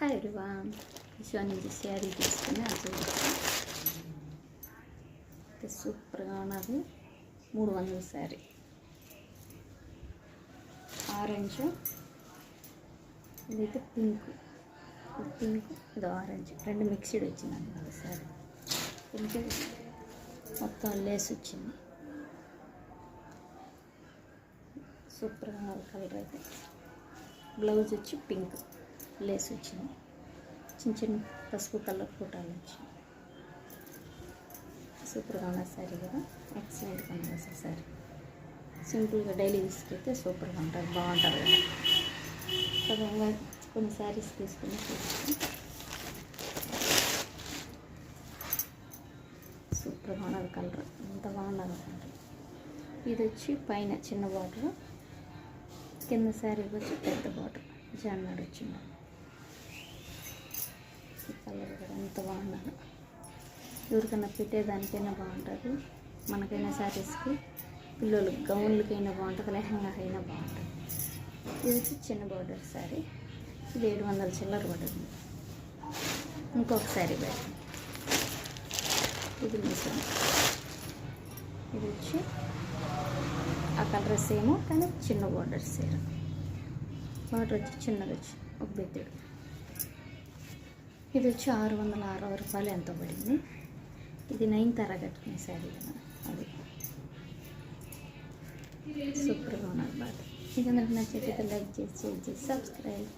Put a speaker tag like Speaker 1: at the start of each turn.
Speaker 1: Hi everyone, విశ్వా నుంచి శారీ తీసుకుని అది సూపర్గా ఉన్నది. 300 శారీ, ఆరెంజ్, ఇదైతే పింక్, ఇది ఆరెంజ్, రెండు మిక్స్డ్ వచ్చింది అన్నమాట. శారీ పింక్ మొత్తం లేస్ వచ్చింది. సూపర్గా ఉన్నది కలర్ అయితే. బ్లౌజ్ వచ్చి పింక్, లేస్ వచ్చింది, చిన్న చిన్న పసుపు కలర్ ఫోటోలు వచ్చింది. సూపర్గా ఉన్న శారీ కదా, ఎక్సలెంట్గా ఉంది అసలు శారీ. సింపుల్గా డైలీ తీసుకెళ్తే సూపర్గా ఉంటుంది, బాగుంటుంది కదా. సడన్గా కొన్ని శారీస్ తీసుకుని చూస్తాం. సూపర్గా ఉన్నది కలర్, ఎంత బాగున్నది అనమాట. ఇది వచ్చి పైన చిన్న బార్డర్, కింద శారీ వచ్చి పెద్ద బార్డర్, జాన్నాడు వచ్చింది. ఈ కలర్ కూడా ఎంత బాగున్నది. ఎవరికైనా పెట్టేదానికైనా బాగుంటుంది, మనకైనా శారీస్కి, పిల్లలు గౌన్లకైనా బాగుంటుంది, లెహంగా అయినా బాగుంటుంది. ఇది వచ్చి చిన్న బార్డర్ శారీ, ఇది 700 చిల్లర పడుతుంది. ఇంకొక శారీ బయట, ఇది మిషన్, ఇది వచ్చి ఆ కలర్ సేమ్ కానీ చిన్న బార్డర్ సీర. బార్డర్ వచ్చి చిన్నది వచ్చి ఒక బెత్తెడు. ఇది వచ్చి 660 రూపాయలు ఎంతో పడింది. ఇది 9 కట్టుకునే శారీ కదా, అది సూపర్గా ఉన్నది బాగా. ఇది నాకు నచ్చితే లైక్ చేసి, షేర్ చేసి, సబ్స్క్రైబ్.